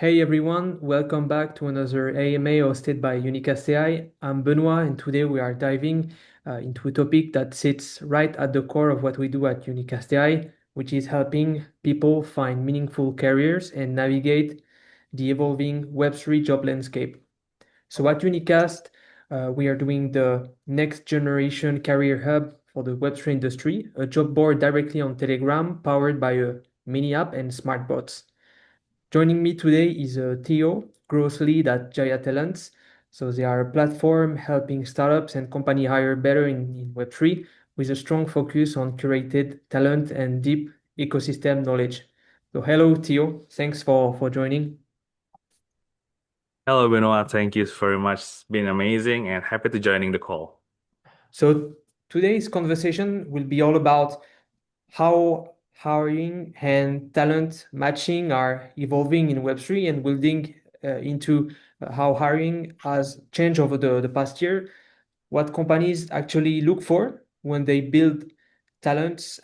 Hey everyone, welcome back to another AMA hosted by Unicast AI. I'm Benoit, and today we are diving into a topic that sits right at the core of what we do at Unicast AI, which is helping people find meaningful careers and navigate the evolving Web3 job landscape. So at Unicast, we are doing the next generation career hub for the Web3 industry, a job board directly on Telegram powered by a mini app and smart bots. Joining me today is Theo, growth lead at Jaya Talent. So they are a platform helping startups and company hire better in Web3 with a strong focus on curated talent and deep ecosystem knowledge. So hello, Theo. Thanks for joining. Hello, Benoit. Thank you very much. It's been amazing and happy to joining the call. So today's conversation will be all about how hiring and talent matching are evolving in Web3 and we'll dig into how hiring has changed over the past year, what companies actually look for when they build talent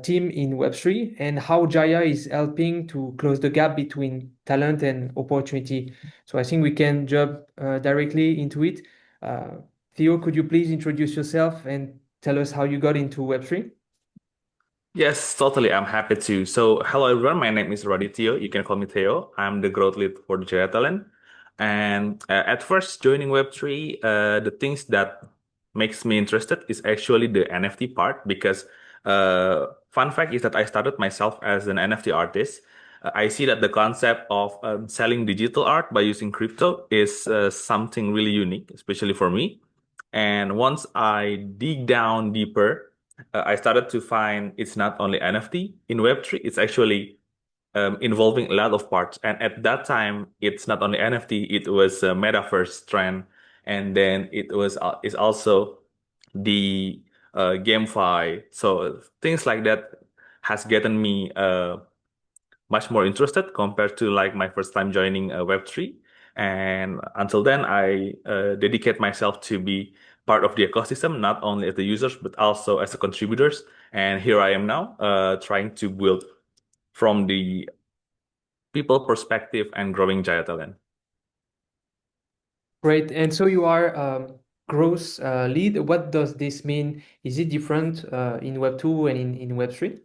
team in Web3, and how Jaya is helping to close the gap between talent and opportunity. So I think we can jump directly into it. Uh, Theo, could you please introduce yourself and tell us how you got into Web3? Yes, totally. I'm happy to. So, hello everyone. My name is Theo. You can call me Theo. I'm the growth lead for the Jaya Talent. And at first, joining Web3, the things that makes me interested is actually the NFT part because fun fact is that I started myself as an NFT artist. I see that the concept of selling digital art by using crypto is something really unique, especially for me. And once I dig down deeper, I started to find it's not only NFT in Web3, it's actually involving a lot of parts. And at that time, it's not only NFT, it was a metaverse trend. And then it's also the GameFi. So things like that has gotten me much more interested compared to like my first time joining Web3. And until then, I dedicate myself to be part of the ecosystem, not only as the users, but also as the contributors. And here I am now, trying to build from the people perspective and growing Jaya Talent. Great. And so you are growth lead. What does this mean? Is it different in Web 2 and in Web 3?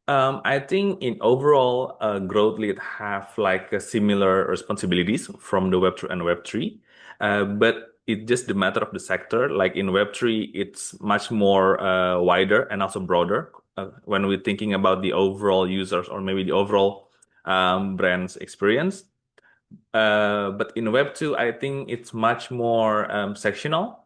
I think in overall, growth lead have like similar responsibilities from the Web2 and Web3, but it's just the matter of the sector. Like in Web3, it's much more wider and also broader when we're thinking about the overall users or maybe the overall brand's experience. But in Web2, I think it's much more sectional.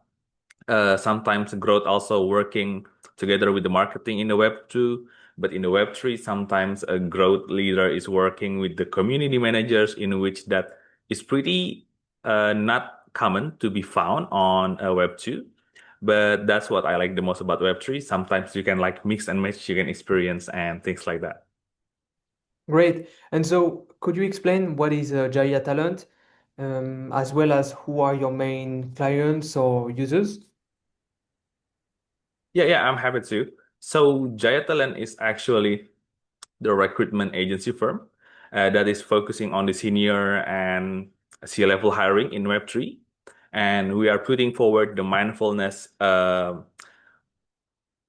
Sometimes growth also working together with the marketing in the Web 2, but in the Web 3, sometimes a growth leader is working with the community managers, in which that is pretty not common to be found on Web 2. But that's what I like the most about Web 3. Sometimes you can like mix and match, you can experience and things like that. Great. And so could you explain what is Jaya Talent, as well as who are your main clients or users? Yeah, I'm happy to. So Jaya Talent is actually the recruitment agency firm that is focusing on the senior and C-level hiring in Web3. And we are putting forward the mindfulness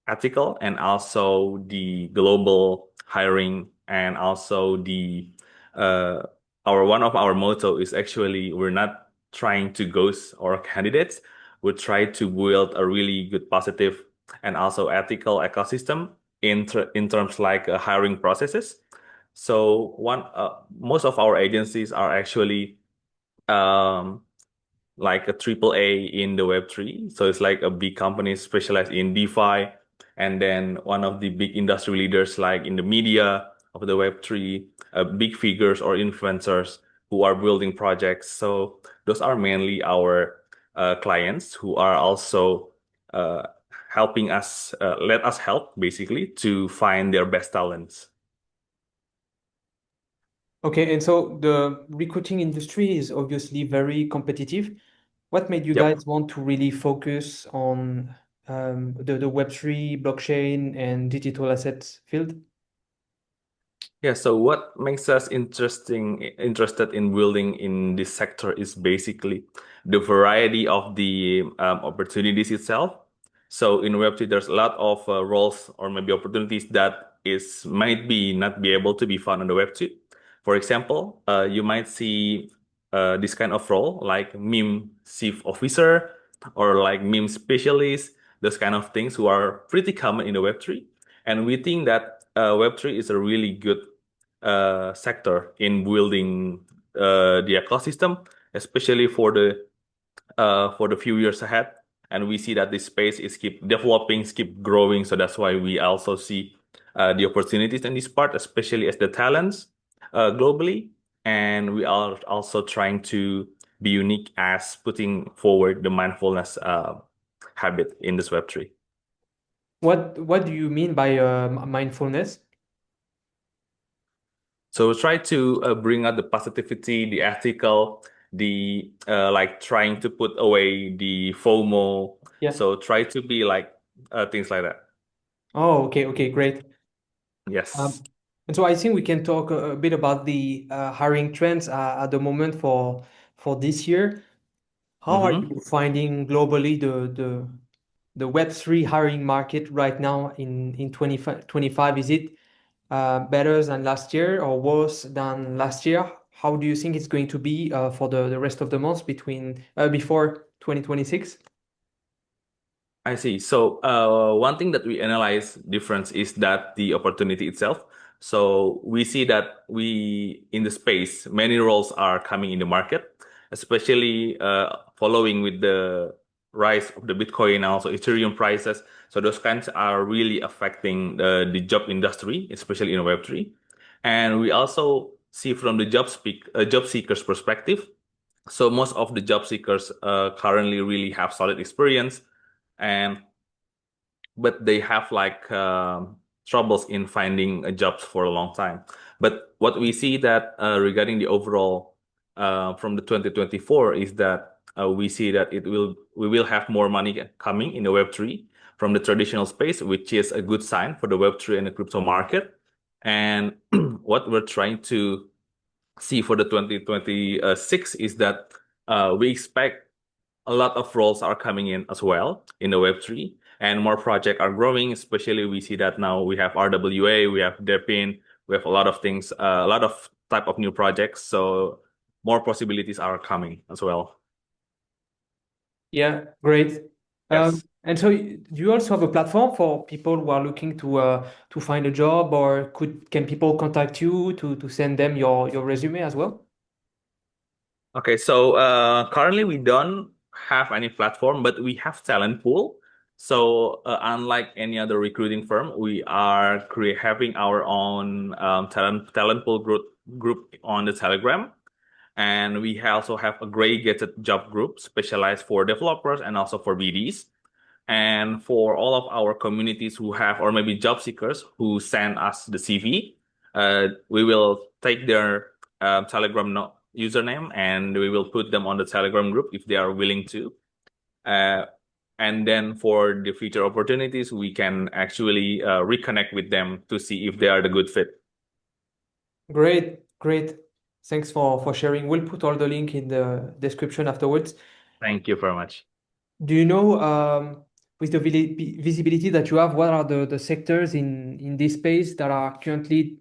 ethical and also the global hiring and also the uh, our one of our motto is actually we're not trying to ghost our candidates. We try to build a really good positive and also ethical ecosystem in terms like hiring processes. So most of our agencies are actually um, like a triple A in the Web3. So it's like a big company specialized in DeFi, and then one of the big industry leaders like in the media of the Web3, big figures or influencers who are building projects. So those are mainly our clients who are also uh, helping us, let us help basically to find their best talents. Okay, and so the recruiting industry is obviously very competitive. What made you Yep. guys want to really focus on the Web3, blockchain, and digital assets field? Yeah, so what makes us interested in building in this sector is basically the variety of the opportunities itself. So in Web3, there's a lot of roles or maybe opportunities that is might be not be able to be found on the Web2. For example, you might see this kind of role like meme chief officer or like meme specialist, those kind of things who are pretty common in the Web3. And we think that Web3 is a really good sector in building the ecosystem, especially for the few years ahead. And we see that this space is keep developing, keep growing. So that's why we also see the opportunities in this part, especially as the talents globally. And we are also trying to be unique as putting forward the mindfulness habit in this Web3. What do you mean by mindfulness? So we try to bring out the positivity, the ethical, the like trying to put away the FOMO. Yeah. So try to be like things like that. Oh, okay, okay, great. Yes. And so I think we can talk a bit about the hiring trends at the moment for this year. How are Mm-hmm. you finding globally the Web3 hiring market right now in 2025? Is it better than last year or worse than last year? How do you think it's going to be for the rest of the months before 2026? I see. So one thing that we analyze difference is that the opportunity itself. So we see that we in the space, many roles are coming in the market, especially following with the rise of the Bitcoin and also Ethereum prices. So those kinds are really affecting the job industry, especially in Web3. And we also see from the job seekers perspective. So most of the job seekers currently really have solid experience and but they have like troubles in finding jobs for a long time. But what we see that regarding the overall from the 2024 is that we see that we will have more money coming in the Web3 from the traditional space, which is a good sign for the Web3 and the crypto market. And what we're trying to see for the 2026 is that we expect a lot of roles are coming in as well in the Web3 and more projects are growing. Especially we see that now we have RWA, we have Depin, we have a lot of things, a lot of type of new projects. So more possibilities are coming as well. Yeah, great. Yes. And so do you also have a platform for people who are looking to find a job, or can people contact you to send them your resume as well? Okay, so currently we don't have any platform, but we have talent pool. So unlike any other recruiting firm, we are having our own talent pool group on the Telegram, and we also have aggregated job group specialized for developers and also for BDs. And for all of our communities who have, or maybe job seekers who send us the CV, we will take their Telegram username and we will put them on the Telegram group if they are willing to. Uh, and then for the future opportunities, we can actually reconnect with them to see if they are the good fit. Great, great. Thanks for sharing. We'll put all the link in the description afterwards. Thank you very much. Do you know, with the visibility that you have, what are the sectors in this space that are currently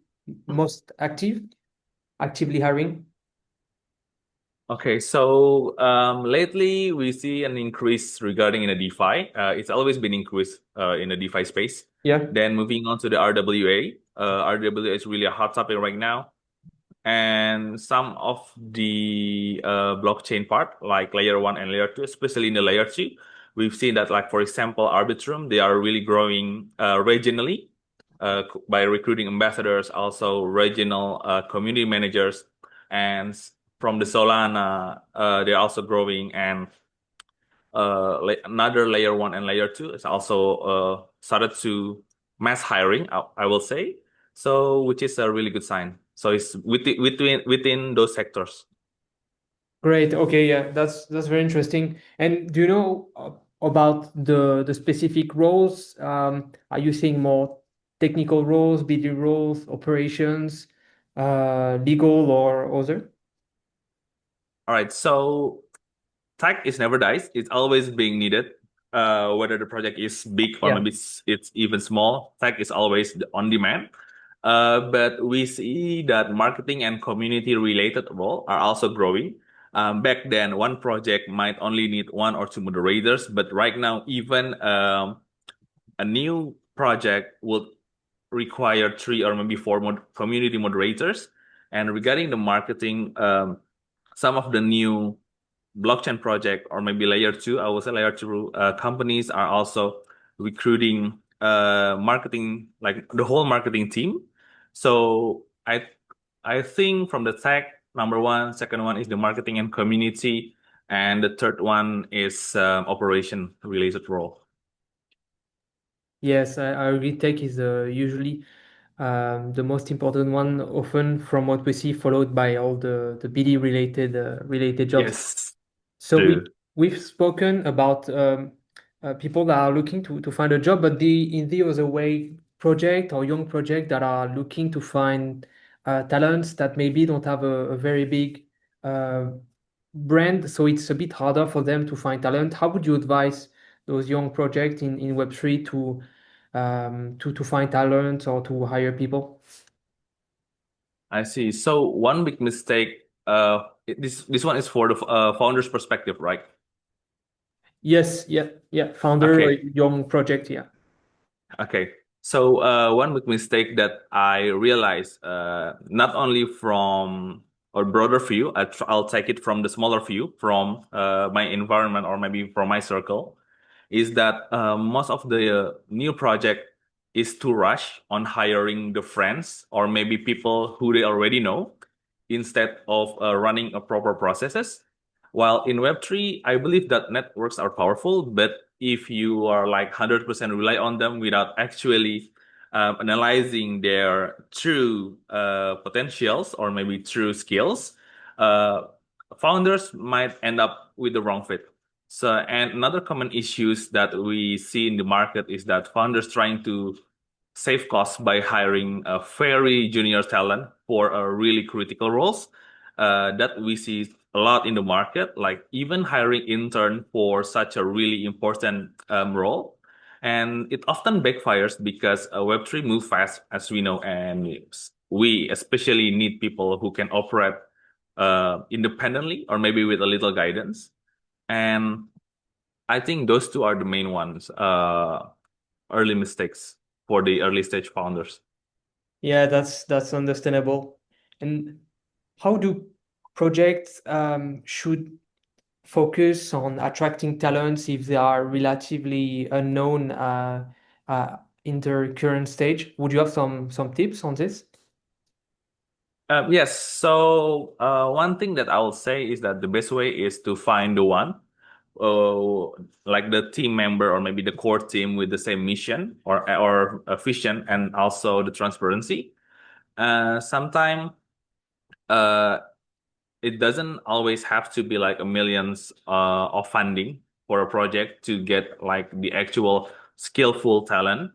most actively hiring? Okay, so lately we see an increase regarding in the DeFi. It's always been increased in the DeFi space. Yeah. Then moving on to the RWA. RWA is really a hot topic right now. And some of the blockchain part, like layer one and layer two, especially in the layer two, we've seen that, like for example, Arbitrum, they are really growing regionally by recruiting ambassadors, also regional community managers, and from the Solana, they're also growing, and another layer one and layer two is also started to mass hiring, I will say. So, which is a really good sign. So it's within those sectors. Great. Okay, yeah, that's very interesting. And do you know about the specific roles? Are you seeing more technical roles, BD roles, operations? legal or other? All right, so tech is never dies. It's always being needed. Whether the project is big or Yeah. maybe it's even small, tech is always on demand. But we see that marketing and community related role are also growing. Back then, one project might only need one or two moderators, but right now, even a new project would require three or maybe four community moderators. And regarding the marketing, some of the new blockchain project or maybe layer two, I would say layer two companies are also recruiting marketing, like the whole marketing team. So I think from the tech, number one, second one is the marketing and community, and the third one is operation related role. Yes, I agree. Tech is usually the most important one, often from what we see, followed by all the BD related jobs. Yes, So true. we've spoken about people that are looking to find a job, but in the other way, project or young project that are looking to find talents that maybe don't have a very big uh, brand, so it's a bit harder for them to find talent. How would you advise those young projects in Web3 to find talent or to hire people? I see. So one big mistake, this one is for the founder's perspective, right? Yes, yeah, yeah. Founder, Okay. young project, yeah. Okay. So one big mistake that I realized, not only from a broader view, I'll take it from the smaller view, from my environment or maybe from my circle, is that most of the new project is to rush on hiring the friends or maybe people who they already know instead of running a proper processes. While in Web3, I believe that networks are powerful, but if you are like 100% rely on them without actually analyzing their true potentials or maybe true skills, uh, founders might end up with the wrong fit. So, and another common issues that we see in the market is that founders trying to save costs by hiring a very junior talent for really critical roles that we see a lot in the market, like even hiring intern for such a really important role. And it often backfires because Web3 move fast, as we know, and we especially need people who can operate independently or maybe with a little guidance. And I think those two are the main ones, early mistakes for the early stage founders. Yeah, that's understandable. And how do projects should focus on attracting talents if they are relatively unknown in their current stage? Would you have some tips on this? Yes, so one thing that I will say is that the best way is to find the one, uh, like the team member or maybe the core team with the same mission or a vision and also the transparency. Sometimes uh, it doesn't always have to be like a millions of funding for a project to get like the actual skillful talent.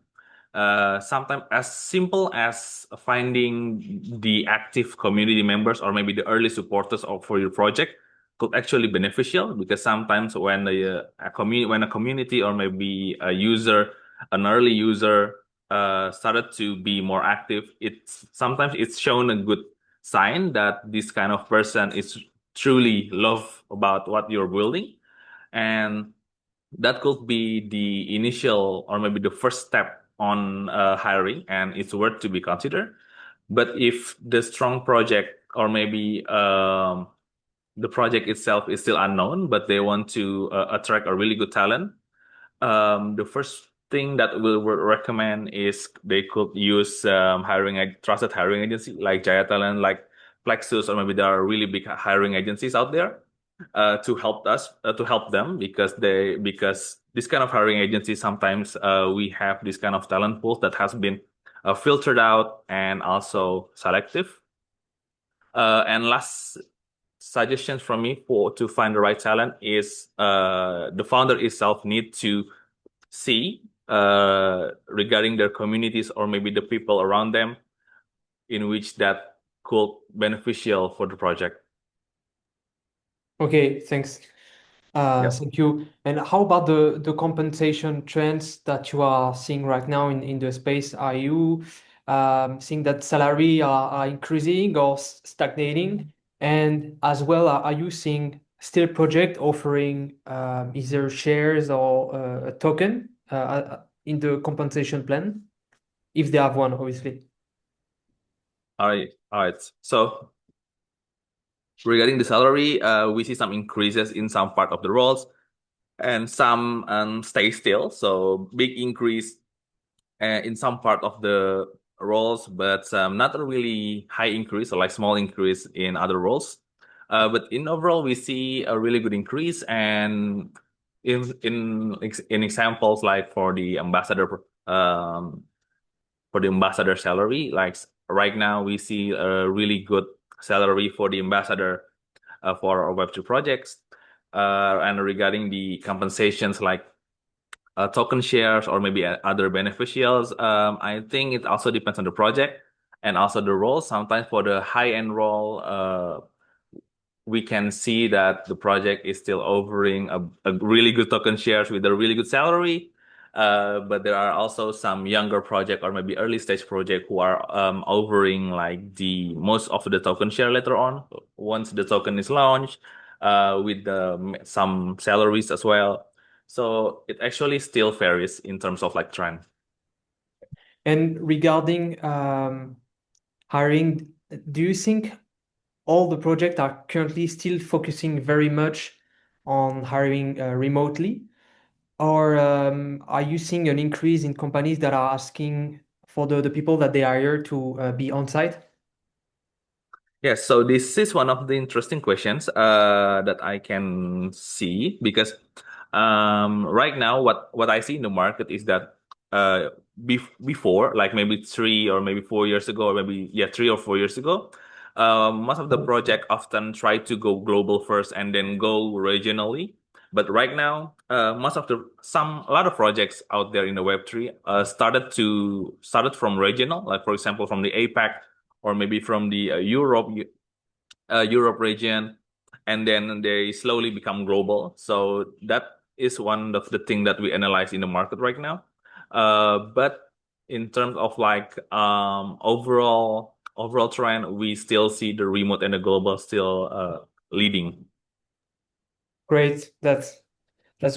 Sometimes as simple as finding the active community members or maybe the early supporters of for your project could actually beneficial because sometimes when when a community or maybe a user, an early user started to be more active, it's sometimes it's shown a good sign that this kind of person is truly love about what you're building, and that could be the initial or maybe the first step on hiring, and it's worth to be considered. But if the strong project or maybe the project itself is still unknown, but they want to attract a really good talent, the first thing that we would recommend is they could use hiring a trusted hiring agency like Jaya Talent, like Plexus, or maybe there are really big hiring agencies out there to help them because this kind of hiring agency sometimes we have this kind of talent pools that has been filtered out and also selective. And last suggestions from me for to find the right talent is the founder itself need to see regarding their communities or maybe the people around them in which that could beneficial for the project. Okay, thanks. Yes. Thank you. And how about the compensation trends that you are seeing right now in the space? Are you seeing that salary are increasing or stagnating? And as well, are you seeing still project offering either shares or a token in the compensation plan, if they have one, obviously? All right. All right. So regarding the salary, we see some increases in some part of the roles and some stay still. So big increase in some part of the roles, but not a really high increase or like small increase in other roles. But in overall, we see a really good increase. And in examples like for the ambassador salary, like right now we see a really good salary for the ambassador for our Web3 projects. And regarding the compensations like token shares or maybe other beneficials. I think it also depends on the project and also the role. Sometimes for the high-end role, we can see that the project is still offering a really good token shares with a really good salary. But there are also some younger project or maybe early stage project who are offering like the most of the token share later on once the token is launched, with some salaries as well. So it actually still varies in terms of like trend. And regarding hiring, do you think all the projects are currently still focusing very much on hiring remotely? Or are you seeing an increase in companies that are asking for the people that they hire to be on site? Yes, so this is one of the interesting questions that I can see because right now what I see in the market is that before, like maybe 3 or maybe 4 years ago, or maybe 3 or 4 years ago, most of the project often try to go global first and then go regionally. But right now, a lot of projects out there in the Web3 started from regional, like for example from the APAC or maybe from the Europe region, and then they slowly become global. So that is one of the things that we analyze in the market right now. But in terms of like overall trend, we still see the remote and the global still leading. Great. That's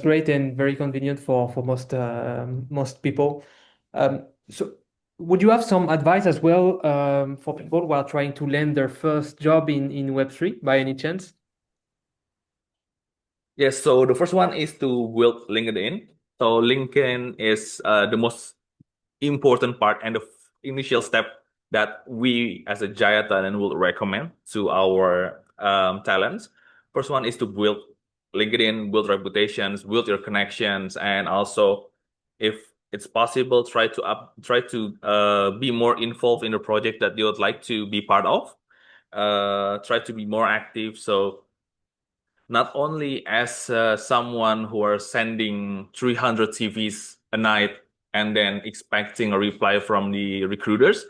great and very convenient for most people. So would you have some advice as well for people who are trying to land their first job in Web3 by any chance? Yes, so the first one is to build LinkedIn. So LinkedIn is the most important part and the initial step that we as a Jaya Talent will recommend to our talents. First one is to build LinkedIn, build reputations, build your connections, and also, if it's possible, try to be more involved in the project that you would like to be part of. Try to be more active. So not only as someone who are sending 300 CVs a night and then expecting a reply from the recruiters,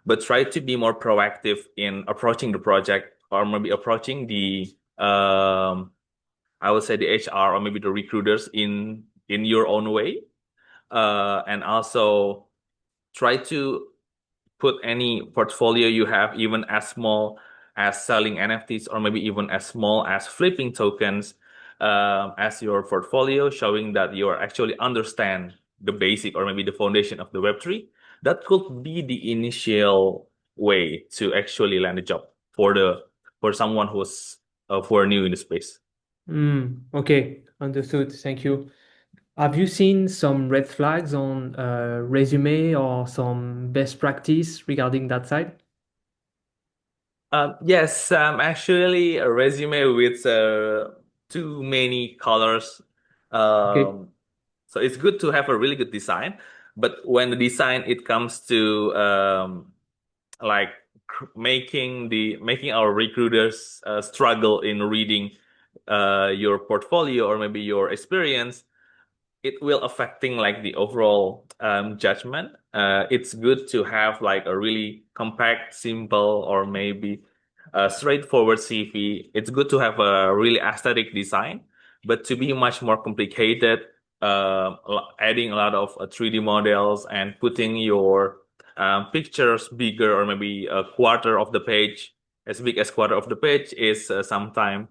but try to be more proactive in approaching the project or maybe approaching I would say the HR or maybe the recruiters in your own way. And also try to put any portfolio you have, even as small as selling NFTs or maybe even as small as flipping tokens, as your portfolio, showing that you are actually understand the basic or maybe the foundation of the Web3. That could be the initial way to actually land a job for someone who's for new in the space. Okay, understood. Thank you. Have you seen some red flags on resume or some best practice regarding that side? Yes, actually, a resume with too many colors. Okay. Um, so it's good to have a really good design, but when the design it comes to like making our recruiters struggle in reading your portfolio or maybe your experience, it will affecting like the overall judgment. It's good to have like a really compact, simple, or maybe a straightforward CV. It's good to have a really aesthetic design, but to be much more complicated, adding a lot of 3D models and putting your pictures bigger or maybe a quarter of the page, as big as quarter of the page is sometimes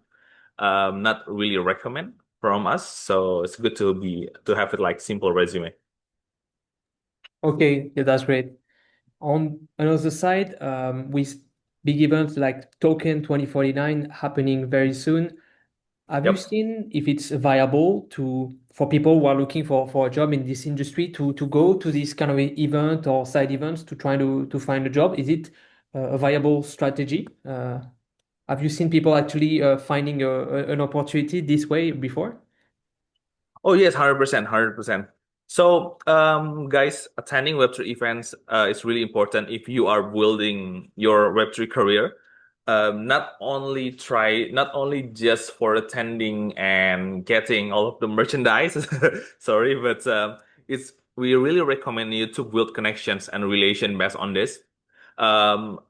not really recommend from us. So it's good to have it like simple resume. Okay, yeah, that's great. On another side, with big events like Token 2049 happening very soon, have you Yep. seen if it's viable to for people who are looking for a job in this industry to go to this kind of event or side events to try to find a job? Is it a viable strategy? Have you seen people actually finding an opportunity this way before? Oh yes, 100%, 100%. So, guys, attending Web3 events is really important if you are building your Web3 career. Not only just for attending and getting all of the merchandise, sorry, but we really recommend you to build connections and relation based on this. Um,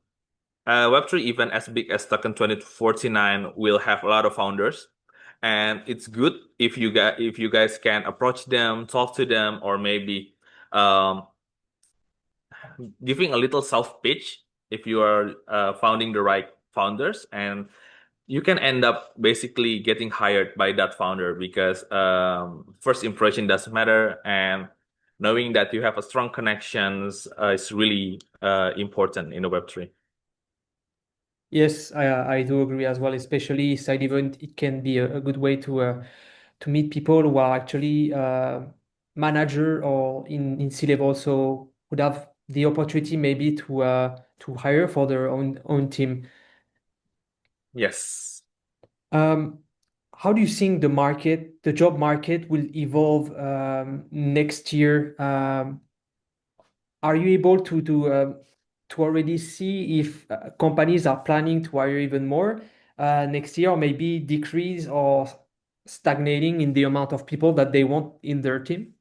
Web3 event as big as Token 2049 will have a lot of founders, and it's good if you guys can approach them, talk to them, or maybe um, giving a little self pitch if you are founding the right founders, and you can end up basically getting hired by that founder because first impression does matter, and knowing that you have a strong connections is really important in the Web3. Yes, I do agree as well, especially side event. It can be a good way to meet people who are actually manager or in C-level, so would have the opportunity maybe to hire for their own team. Yes. Um, how do you think the job market will evolve next year? Are you able to already see if companies are planning to hire even more next year, or maybe decrease or stagnating in the amount of people that they want in their team?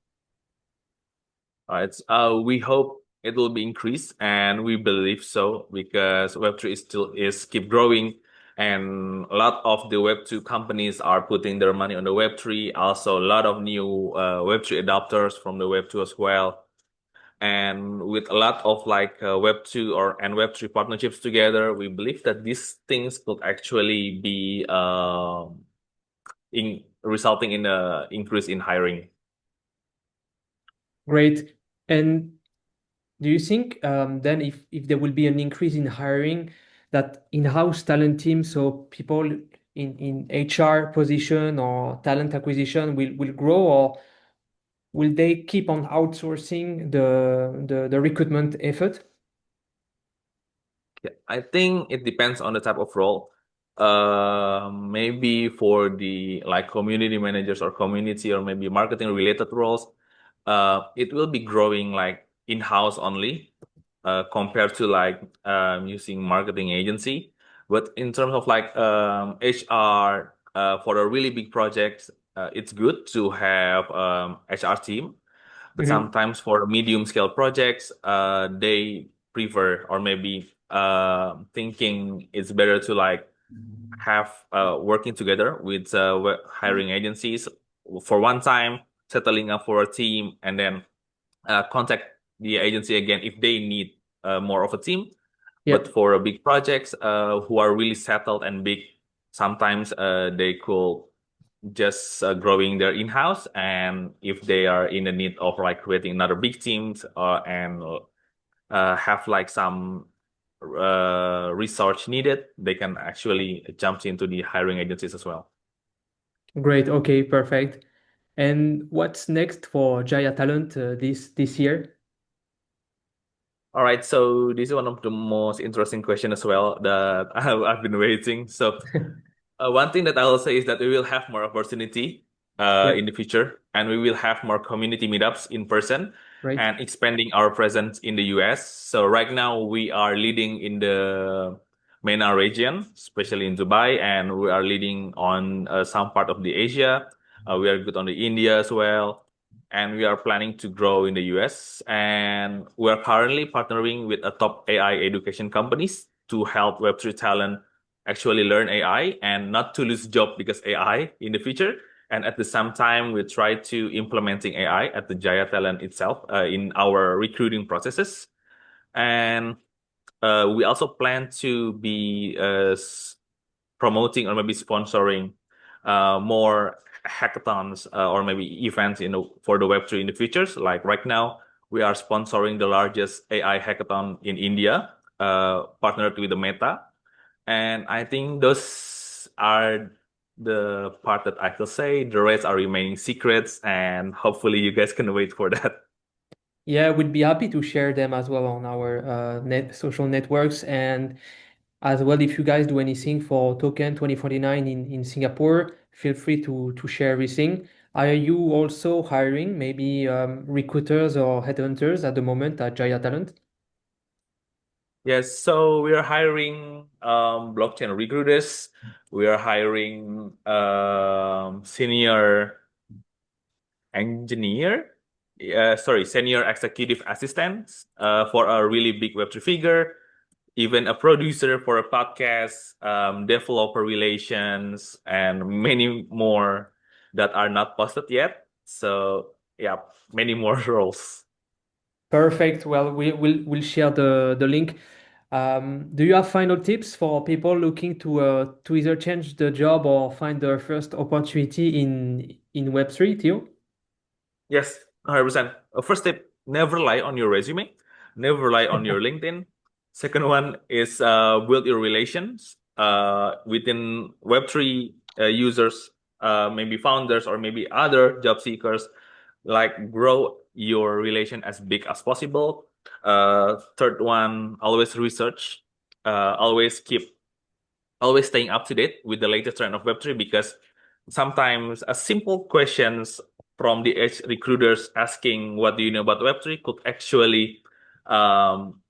It's we hope it will be increased, and we believe so because Web3 is still is keep growing, and a lot of the Web2 companies are putting their money on the Web3. Also, a lot of new Web3 adopters from the Web2 as well, and with a lot of like Web2 and Web3 partnerships together, we believe that these things could actually be in resulting in a increase in hiring. Great. And do you think then if there will be an increase in hiring, that in-house talent team, so people in HR position or talent acquisition will grow, or will they keep on outsourcing the recruitment effort? Yeah, I think it depends on the type of role. Maybe for the like community managers or community or maybe marketing related roles, it will be growing like in-house only, compared to like using marketing agency. But in terms of like HR, for the really big projects, it's good to have HR team. But Mhm. sometimes for medium scale projects, they prefer or maybe thinking it's better to like have working together with hiring agencies for one time, settling up for a team, and then contact the agency again if they need more of a team. But Yeah. for big projects who are really settled and big, sometimes they could just growing their in-house, and if they are in the need of like creating another big teams and have like some research needed, they can actually jump into the hiring agencies as well. Great. Okay, perfect. And what's next for Jaya Talent this year? All right, so this is one of the most interesting questions as well that I've been waiting. So one thing that I will say is that we will have more opportunity in Yep. the future, and we will have more community meetups in person Right. and expanding our presence in the US. So right now we are leading in the MENA region, especially in Dubai, and we are leading on some part of the Asia. We are good on the India as well. and we are planning to grow in the US. And we are currently partnering with a top AI education companies to help Web3 talent actually learn AI and not to lose job because AI in the future. And at the same time, we try to implementing AI at the Jaya Talent itself in our recruiting processes. And we also plan to be promoting or maybe sponsoring more hackathons or maybe events for the Web3 in the futures. Like right now, we are sponsoring the largest AI hackathon in India, partnered with the Meta. And I think those are the part that I could say. The rest are remaining secrets, and hopefully you guys can wait for that. Yeah, we'd be happy to share them as well on our social networks. And as well, if you guys do anything for Token 2049 in Singapore, feel free to share everything. Are you also hiring maybe recruiters or headhunters at the moment at Jaya Talent? Yes, so we are hiring blockchain recruiters. We are hiring senior engineer, senior executive assistants for a really big Web3 figure, even a producer for a podcast, developer relations, and many more that are not posted yet. So yeah, many more roles. Perfect. Well, we'll share the link. Do you have final tips for people looking to either change the job or find their first opportunity in Web3, Theo? Yes, 100%. First tip, never lie on your resume, never lie on your LinkedIn. Second one is build your relations within Web3 users, maybe founders or maybe other job seekers. Like grow your relation as big as possible. Third one, always research, always always staying up to date with the latest trend of Web3 because sometimes a simple questions from the edge recruiters asking what do you know about Web3 could actually um,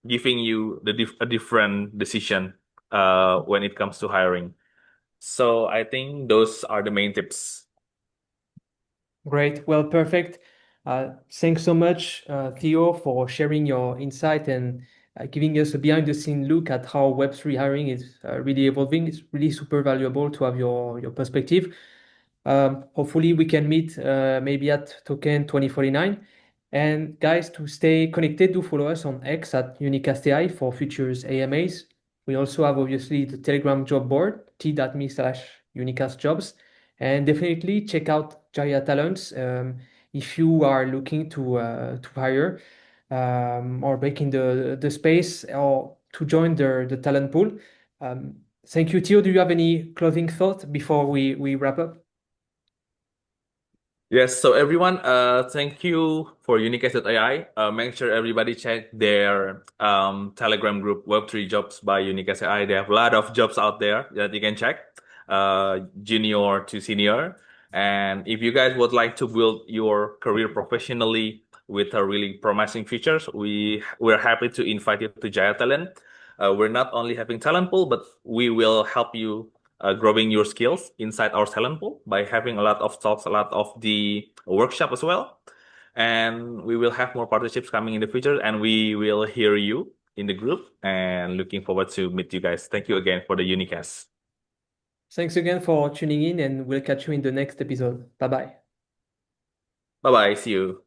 giving you a different decision when it comes to hiring. So I think those are the main tips. Great. Well, perfect. Thanks so much, Theo, for sharing your insight and giving us a behind-the-scene look at how Web3 hiring is really evolving. It's really super valuable to have your perspective. Hopefully, we can meet maybe at Token 2049. And guys, to stay connected, do follow us on X at Unicast AI for futures AMAs. We also have obviously the Telegram job board, t.me/unicastjobs. And definitely check out Jaya Talents if you are looking to hire or break in the space or to join the talent pool. Thank you, Theo. Do you have any closing thoughts before we wrap up? Yes, so everyone, thank you for Unicast AI. Make sure everybody check their Telegram group, Web3 Jobs by Unicast AI. They have a lot of jobs out there that you can check, junior to senior. And if you guys would like to build your career professionally with a really promising features, we're happy to invite you to Jaya Talent. We're not only having talent pool, but we will help you growing your skills inside our talent pool by having a lot of talks, a lot of the workshop as well. And we will have more partnerships coming in the future, and we will hear you in the group. And looking forward to meet you guys. Thank you again for the Unicast. Thanks again for tuning in, and we'll catch you in the next episode. Bye bye. Bye bye. See you.